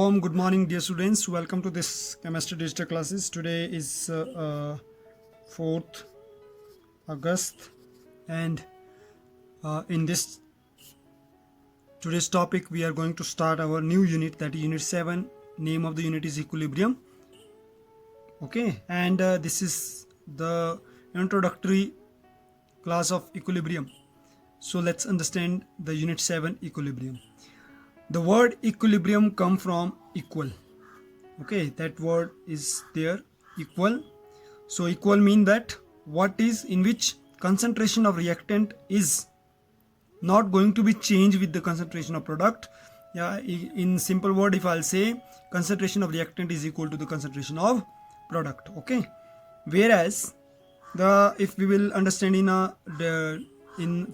warm good morning, dear students. Welcome to this chemistry digital classes. Today is 4th August, and in this today's topic, we are going to start our new unit, that is Unit 7. Name of the unit is Equilibrium. Okay, and this is the introductory class of equilibrium. So let's understand the Unit 7 Equilibrium. The word equilibrium come from equal. Okay, that word is there, equal. So equal mean that what is in which concentration of reactant is not going to be changed with the concentration of product. Yeah, in simple word, if I'll say concentration of reactant is equal to the concentration of product. Okay, whereas if we will understand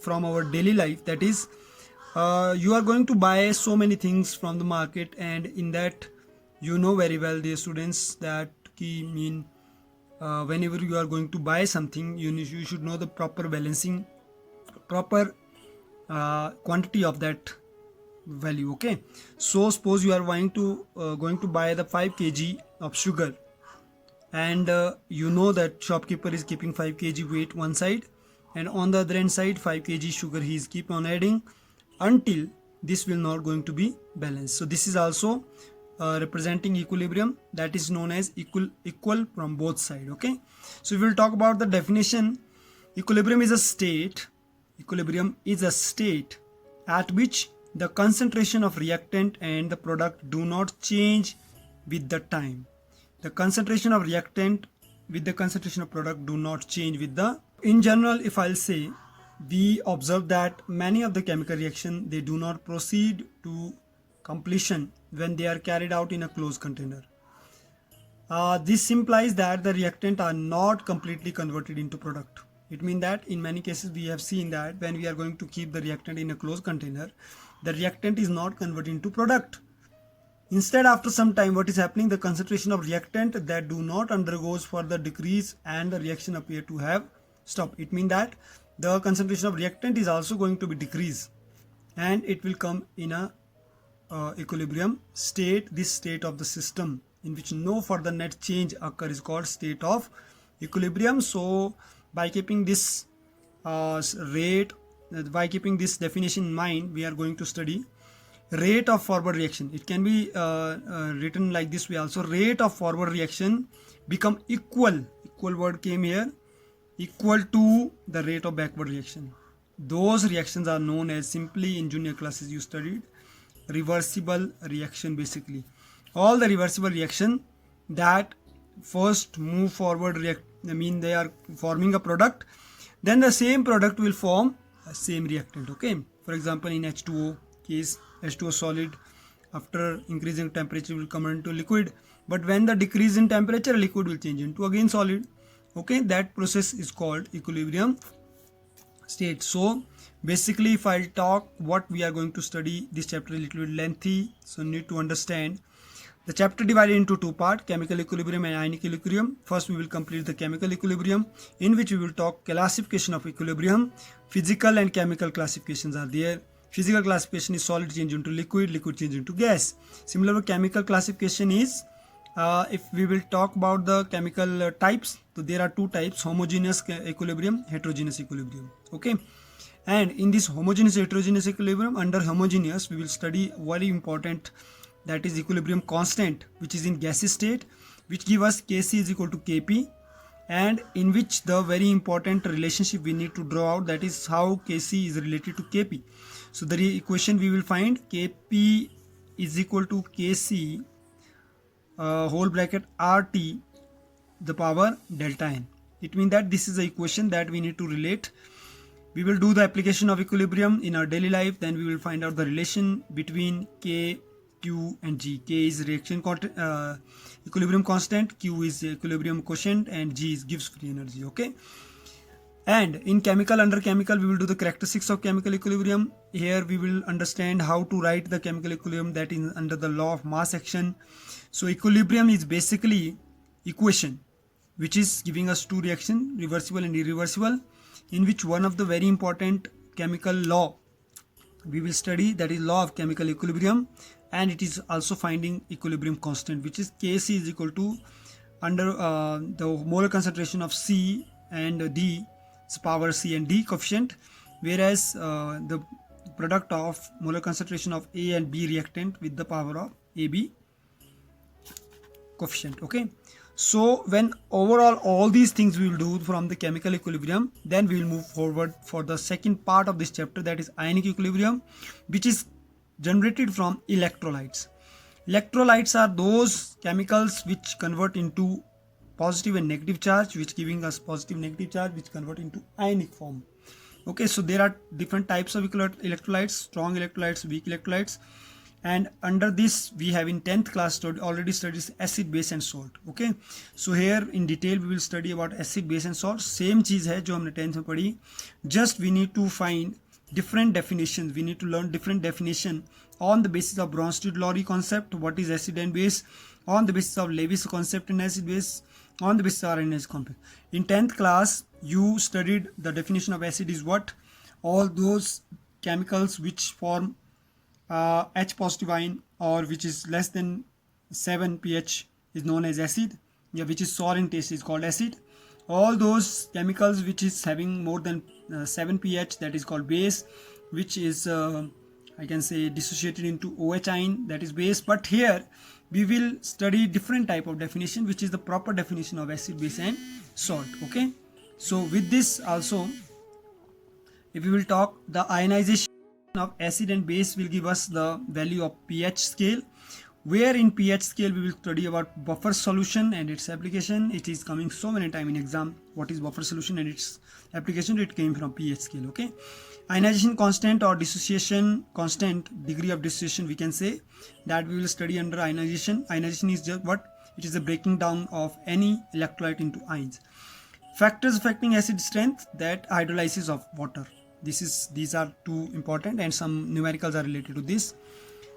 from our daily life, that is you are going to buy so many things from the market, and in that you know very well, dear students, that whenever you are going to buy something, you should know the proper balancing, proper quantity of that value. Okay, so suppose you are going to buy the 5 kg of sugar, and you know that shopkeeper is keeping 5 kg weight one side, and on the other hand side 5 kg sugar he is keep on adding until this will not going to be balanced. So this is also representing equilibrium, that is known as equal from both sides. Okay, so we will talk about the definition. Equilibrium is a state at which the concentration of reactant and the product do not change with the time. The concentration of reactant with the concentration of product do not change with the. In general, if I'll say, we observe that many of the chemical reaction, they do not proceed to completion when they are carried out in a closed container. This implies that the reactant are not completely converted into product. It means that in many cases we have seen that when we are going to keep the reactant in a closed container, the reactant is not converted into product. Instead, after some time, what is happening, the concentration of reactant that do not undergoes further decrease and the reaction appear to have stopped. It means that the concentration of reactant is also going to be decreased, and it will come in a equilibrium state. This state of the system in which no further net change occurs is called state of equilibrium. So by keeping this keeping this definition in mind, we are going to study rate of forward reaction. It can be written like this way also. Rate of forward reaction become equal word came here, equal to the rate of backward reaction. Those reactions are known as, simply in junior classes you studied, reversible reaction. Basically all the reversible reaction that first move forward they are forming a product, then the same product will form a same reactant. Okay, for example, in H2O case, H2O solid after increasing temperature will come into liquid, but when the decrease in temperature, liquid will change into again solid. Okay, that process is called equilibrium state. So basically, if I talk what we are going to study, this chapter is a little bit lengthy, so need to understand. The chapter divided into two parts, chemical equilibrium and ionic equilibrium. First we will complete the chemical equilibrium, in which we will talk classification of equilibrium. Physical and chemical classifications are there. Physical classification is solid change into liquid, liquid change into gas. Similar chemical classification is, if we will talk about the chemical types, so there are two types: homogeneous equilibrium, heterogeneous equilibrium. Okay, and in this homogeneous heterogeneous equilibrium, under homogeneous we will study very important, that is equilibrium constant, which is in gaseous state, which give us Kc is equal to Kp, and in which the very important relationship we need to draw out, that is how Kc is related to Kp. So the equation we will find, Kp is equal to Kc whole bracket RT the power delta n. It means that this is the equation that we need to relate. We will do the application of equilibrium in our daily life, then we will find out the relation between K, Q and G. K is equilibrium constant, Q is equilibrium quotient, and G gives free energy. Okay, and in chemical, under chemical we will do the characteristics of chemical equilibrium. Here we will understand how to write the chemical equilibrium, that is under the law of mass action. So equilibrium is basically equation which is giving us two reactions, reversible and irreversible, in which one of the very important chemical law we will study, that is law of chemical equilibrium, and it is also finding equilibrium constant, which is Kc is equal to under the molar concentration of C and D, power C and D coefficient, whereas the product of molar concentration of A and B reactant with the power of AB coefficient. Okay, so when overall all these things we will do from the chemical equilibrium, then we will move forward for the second part of this chapter, that is ionic equilibrium, which is generated from electrolytes. Electrolytes are those chemicals which convert into positive and negative charge, which giving us positive negative charge, which convert into ionic form. Okay, so there are different types of electrolytes: strong electrolytes, weak electrolytes, and under this we have in 10th class already studied acid, base and salt. Okay, so here in detail we will study about acid, base and salt. Same चीज है जो हमने 10th में पढ़ी, just we need to find different definitions. We need to learn different definition on the basis of Bronsted-Lowry concept, what is acid and base, on the basis of Lewis concept in acid base, on the basis of RNA complex. In 10th class you studied the definition of acid is what? All those chemicals which form H positive ion or which is less than 7 pH is known as acid, which is sour in taste is called acid. All those chemicals which is having more than 7 pH, that is called base, which is I can say dissociated into OH ion, that is base. But here we will study different type of definition, which is the proper definition of acid, base and salt. Okay, so with this also, if we will talk, the ionization of acid and base will give us the value of pH scale, where in pH scale we will study about buffer solution and its application. It is coming so many times in exam, what is buffer solution and its application. It came from pH scale. Okay, ionization constant or dissociation constant, degree of dissociation we can say, that we will study under ionization. Ionization is just what? It is the breaking down of any electrolyte into ions. Factors affecting acid strength, that hydrolysis of water. These are two important, and some numericals are related to this.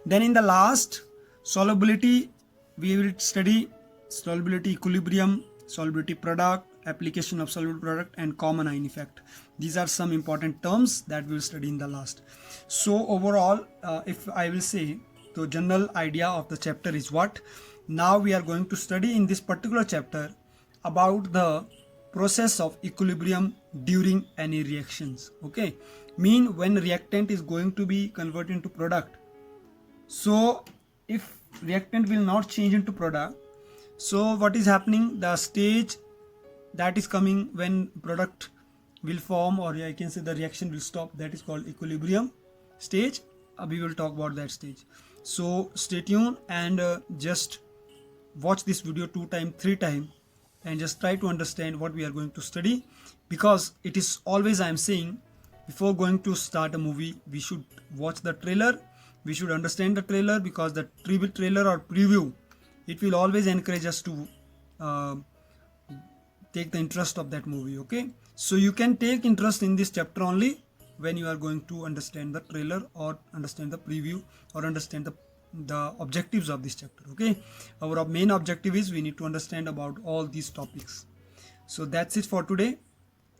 Then in the last, solubility, we will study solubility equilibrium, solubility product, application of soluble product, and common ion effect. These are some important terms that we will study in the last. So overall, if I will say, the general idea of the chapter is what? Now we are going to study in this particular chapter about the process of equilibrium during any reactions. Okay, mean when reactant is going to be converted into product. So if reactant will not change into product, so what is happening? The stage that is coming when product will form, or I can say the reaction will stop, that is called equilibrium stage. We will talk about that stage. So stay tuned and just watch this video 2 times, 3 times, and just try to understand what we are going to study, because it is always I am saying, before going to start a movie we should watch the trailer, we should understand the trailer, because the trailer or preview, it will always encourage us to take the interest of that movie. Okay, so you can take interest in this chapter only when you are going to understand the trailer or understand the preview or understand the objectives of this chapter. Okay, our main objective is we need to understand about all these topics. So that's it for today.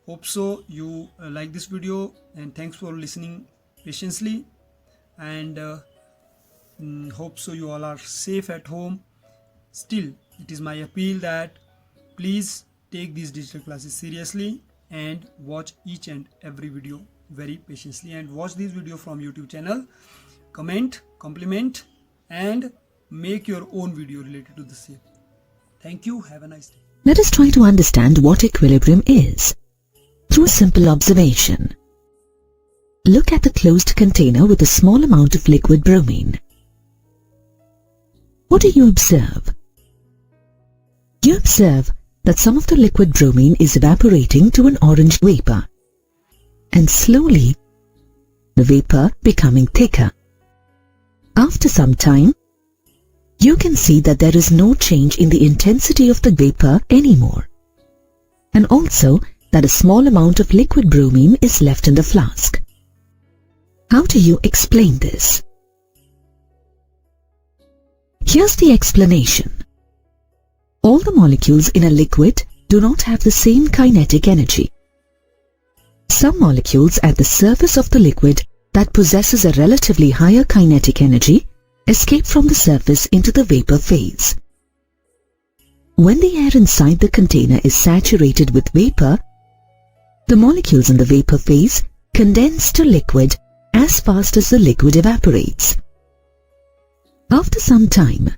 Hope so you like this video, and thanks for listening patiently, and hope so you all are safe at home. Still, it is my appeal that please take these digital classes seriously and watch each and every video very patiently, and watch this video from YouTube channel, comment, compliment, and make your own video related to the same. Thank you. Have a nice day. Let us try to understand what equilibrium is through a simple observation. Look at the closed container with a small amount of liquid bromine. What do you observe? You observe that some of the liquid bromine is evaporating to an orange vapor, and slowly the vapor becoming thicker. After some time, you can see that there is no change in the intensity of the vapor anymore, and also that a small amount of liquid bromine is left in the flask. How do you explain this? Here's the explanation. All the molecules in a liquid do not have the same kinetic energy. Some molecules at the surface of the liquid that possesses a relatively higher kinetic energy escape from the surface into the vapor phase. When the air inside the container is saturated with vapor, the molecules in the vapor phase condense to liquid as fast as the liquid evaporates. After some time,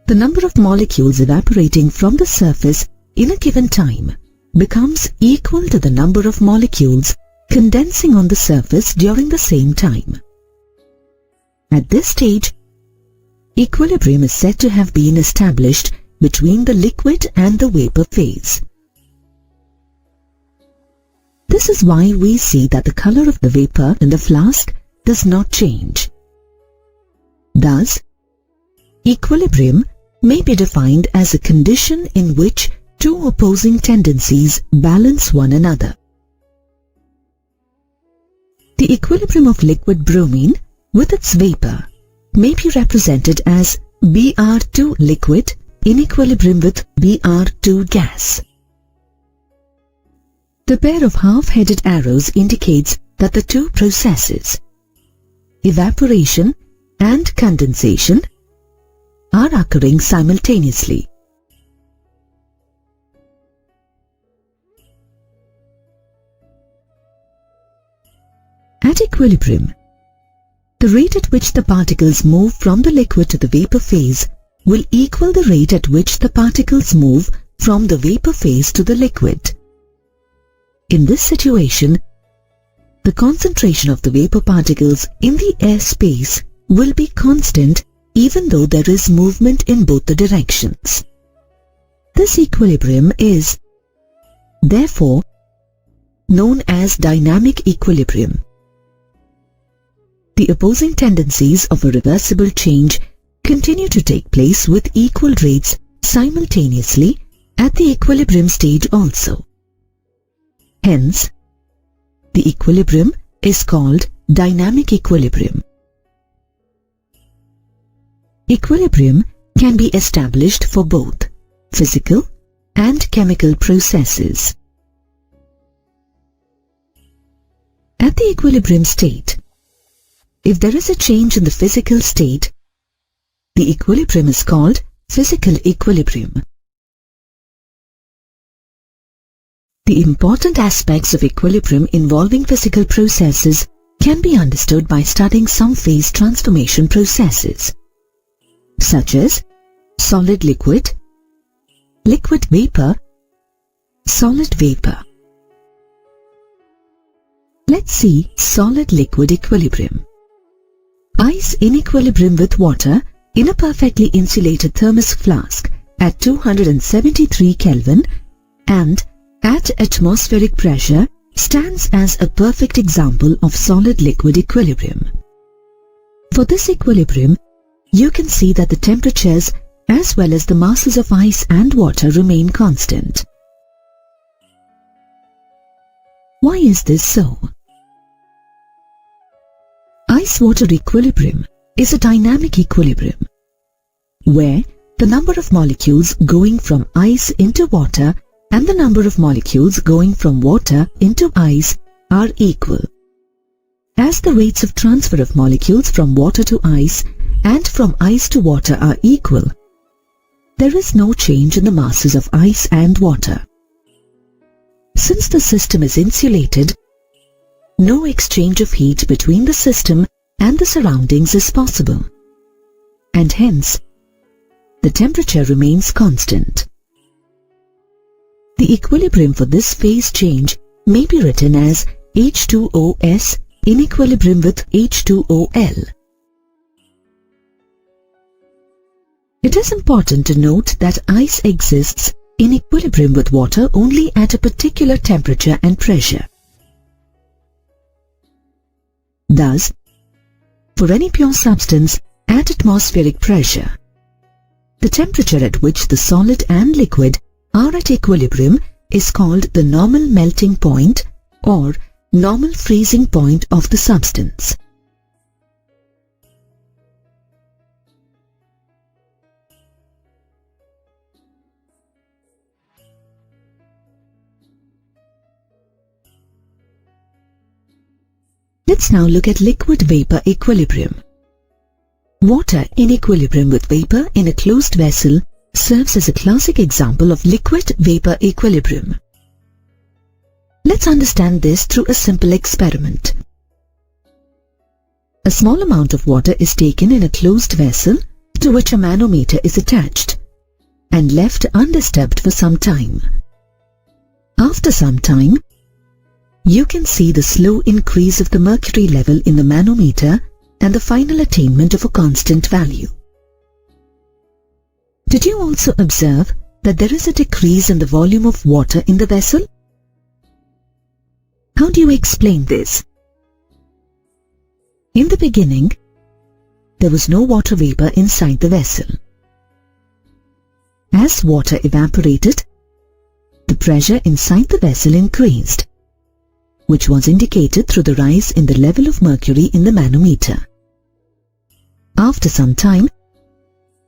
the number of molecules evaporating from the surface in a given time becomes equal to the number of molecules condensing on the surface during the same time. At this stage, equilibrium is said to have been established between the liquid and the vapor phase. This is why we see that the color of the vapor in the flask does not change. Thus, equilibrium may be defined as a condition in which two opposing tendencies balance one another. The equilibrium of liquid bromine with its vapor may be represented as Br2 liquid in equilibrium with Br2 gas. The pair of half-headed arrows indicates that the two processes, evaporation and condensation, are occurring simultaneously. At equilibrium, the rate at which the particles move from the liquid to the vapor phase will equal the rate at which the particles move from the vapor phase to the liquid. In this situation, the concentration of the vapor particles in the air space will be constant even though there is movement in both the directions. This equilibrium is, therefore, known as dynamic equilibrium. The opposing tendencies of a reversible change continue to take place with equal rates simultaneously at the equilibrium stage also. Hence, the equilibrium is called dynamic equilibrium. Equilibrium can be established for both physical and chemical processes. At the equilibrium state, if there is a change in the physical state, the equilibrium is called physical equilibrium. The important aspects of equilibrium involving physical processes can be understood by studying some phase transformation processes, such as solid-liquid, liquid-vapor, solid-vapor. Let's see solid-liquid equilibrium. Ice in equilibrium with water in a perfectly insulated thermos flask at 273 Kelvin and at atmospheric pressure stands as a perfect example of solid-liquid equilibrium. For this equilibrium, you can see that the temperatures as well as the masses of ice and water remain constant. Why is this so? Ice-water equilibrium is a dynamic equilibrium, where the number of molecules going from ice into water and the number of molecules going from water into ice are equal. As the rates of transfer of molecules from water to ice and from ice to water are equal, there is no change in the masses of ice and water. Since the system is insulated, no exchange of heat between the system and the surroundings is possible, and hence, the temperature remains constant. The equilibrium for this phase change may be written as H2OS in equilibrium with H2OL. It is important to note that ice exists in equilibrium with water only at a particular temperature and pressure. Thus, for any pure substance at atmospheric pressure, the temperature at which the solid and liquid are at equilibrium is called the normal melting point or normal freezing point of the substance. Let's now look at liquid-vapor equilibrium. Water in equilibrium with vapor in a closed vessel serves as a classic example of liquid-vapor equilibrium. Let's understand this through a simple experiment. A small amount of water is taken in a closed vessel to which a manometer is attached and left undisturbed for some time. After some time, you can see the slow increase of the mercury level in the manometer and the final attainment of a constant value. Did you also observe that there is a decrease in the volume of water in the vessel? How do you explain this? In the beginning, there was no water vapor inside the vessel. As water evaporated, the pressure inside the vessel increased, which was indicated through the rise in the level of mercury in the manometer. After some time,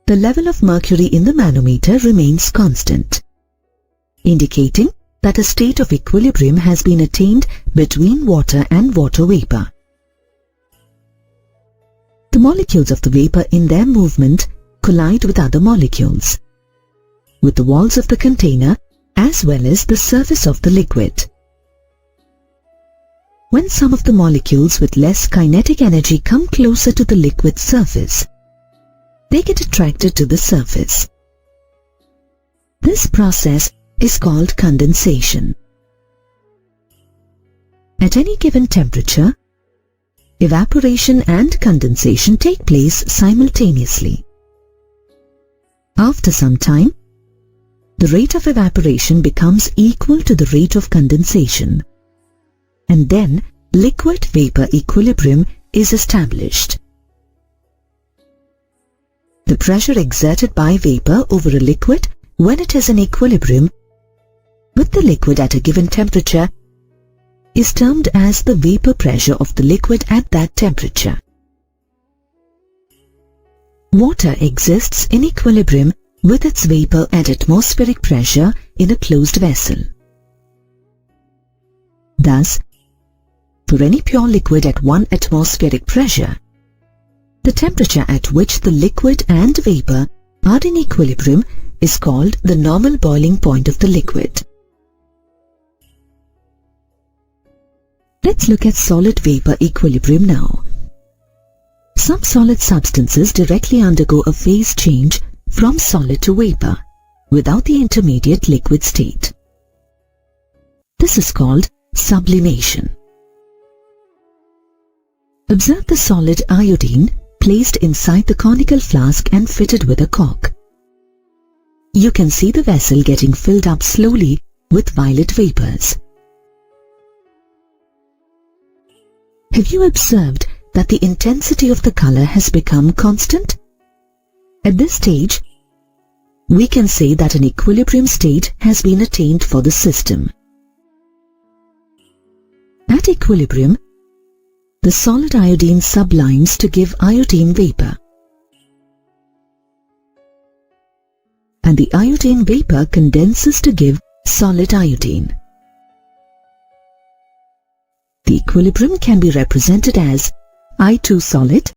the level of mercury in the manometer remains constant, indicating that a state of equilibrium has been attained between water and water vapor. The molecules of the vapor in their movement collide with other molecules, with the walls of the container as well as the surface of the liquid. When some of the molecules with less kinetic energy come closer to the liquid surface, they get attracted to the surface. This process is called condensation. At any given temperature, evaporation and condensation take place simultaneously. After some time, the rate of evaporation becomes equal to the rate of condensation, and then liquid-vapor equilibrium is established. The pressure exerted by vapor over a liquid when it is in equilibrium with the liquid at a given temperature is termed as the vapor pressure of the liquid at that temperature. Water exists in equilibrium with its vapor at atmospheric pressure in a closed vessel. Thus, for any pure liquid at 1 atmospheric pressure, the temperature at which the liquid and vapor are in equilibrium is called the normal boiling point of the liquid. Let's look at solid-vapor equilibrium now. Some solid substances directly undergo a phase change from solid to vapor without the intermediate liquid state. This is called sublimation. Observe the solid iodine placed inside the conical flask and fitted with a cork. You can see the vessel getting filled up slowly with violet vapors. Have you observed that the intensity of the color has become constant? At this stage, we can say that an equilibrium state has been attained for the system. At equilibrium, the solid iodine sublimes to give iodine vapor, and the iodine vapor condenses to give solid iodine. The equilibrium can be represented as I2 solid